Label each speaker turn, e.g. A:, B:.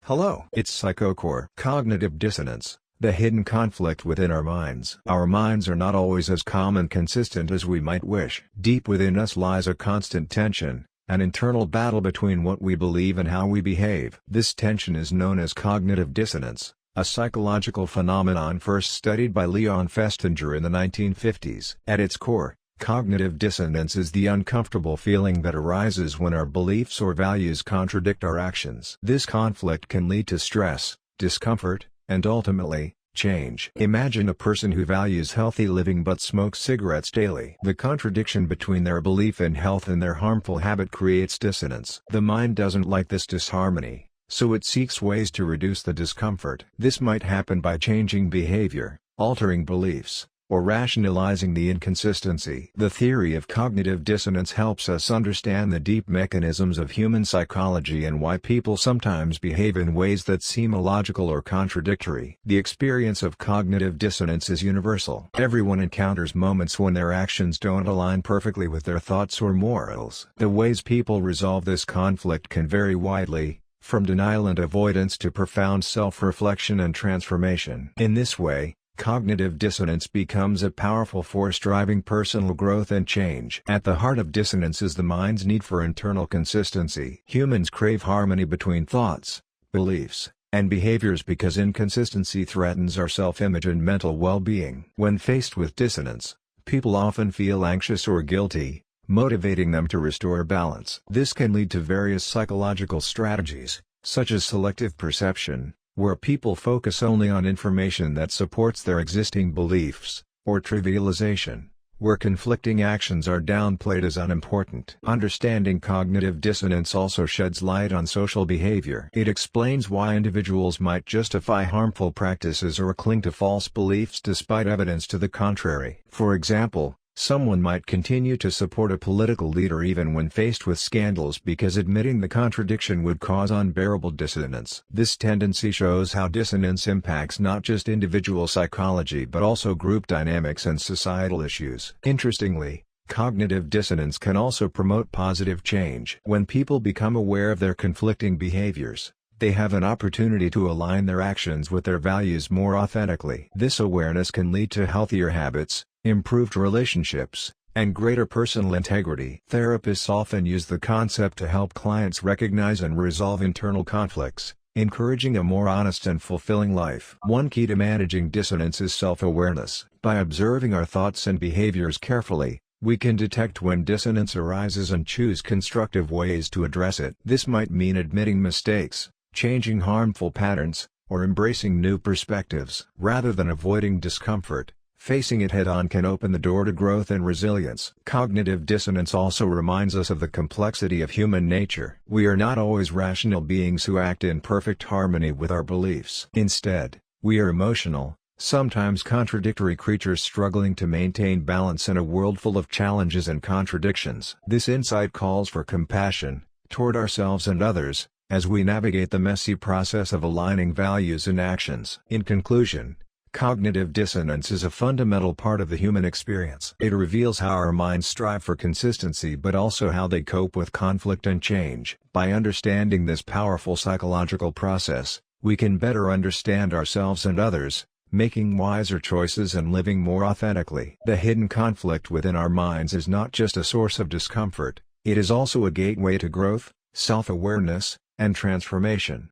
A: Hello, it's PSYCHOCORE. Cognitive dissonance, the hidden conflict within our minds. Our minds are not always as calm and consistent as we might wish. Deep within us lies a constant tension, an internal battle between what we believe and how we behave. This tension is known as cognitive dissonance, a psychological phenomenon first studied by Leon Festinger in the 1950s. At its core, cognitive dissonance is the uncomfortable feeling that arises when our beliefs or values contradict our actions. This conflict can lead to stress, discomfort, and ultimately, change. Imagine a person who values healthy living but smokes cigarettes daily. The contradiction between their belief in health and their harmful habit creates dissonance. The mind doesn't like this disharmony, so it seeks ways to reduce the discomfort. This might happen by changing behavior, altering beliefs, or rationalizing the inconsistency. The theory of cognitive dissonance helps us understand the deep mechanisms of human psychology and why people sometimes behave in ways that seem illogical or contradictory. The experience of cognitive dissonance is universal. Everyone encounters moments when their actions don't align perfectly with their thoughts or morals. The ways people resolve this conflict can vary widely, from denial and avoidance to profound self-reflection and transformation. In this way, cognitive dissonance becomes a powerful force driving personal growth and change. At the heart of dissonance is the mind's need for internal consistency. Humans crave harmony between thoughts, beliefs, and behaviors because inconsistency threatens our self-image and mental well-being. When faced with dissonance, people often feel anxious or guilty, motivating them to restore balance. This can lead to various psychological strategies, such as selective perception, where people focus only on information that supports their existing beliefs, or trivialization, where conflicting actions are downplayed as unimportant. Understanding cognitive dissonance also sheds light on social behavior. It explains why individuals might justify harmful practices or cling to false beliefs despite evidence to the contrary. For example, someone might continue to support a political leader even when faced with scandals because admitting the contradiction would cause unbearable dissonance. This tendency shows how dissonance impacts not just individual psychology but also group dynamics and societal issues. Interestingly, cognitive dissonance can also promote positive change. When people become aware of their conflicting behaviors, they have an opportunity to align their actions with their values more authentically. This awareness can lead to healthier habits, improved relationships, and greater personal integrity. Therapists often use the concept to help clients recognize and resolve internal conflicts, encouraging a more honest and fulfilling life. One key to managing dissonance is self-awareness. By observing our thoughts and behaviors carefully, we can detect when dissonance arises and choose constructive ways to address it. This might mean admitting mistakes, changing harmful patterns, or embracing new perspectives. Rather than avoiding discomfort, facing it head-on can open the door to growth and resilience. Cognitive dissonance also reminds us of the complexity of human nature. We are not always rational beings who act in perfect harmony with our beliefs. Instead, we are emotional, sometimes contradictory creatures struggling to maintain balance in a world full of challenges and contradictions. This insight calls for compassion toward ourselves and others, as we navigate the messy process of aligning values and actions. In conclusion, cognitive dissonance is a fundamental part of the human experience. It reveals how our minds strive for consistency but also how they cope with conflict and change. By understanding this powerful psychological process, we can better understand ourselves and others, making wiser choices and living more authentically. The hidden conflict within our minds is not just a source of discomfort, it is also a gateway to growth, self-awareness, and transformation.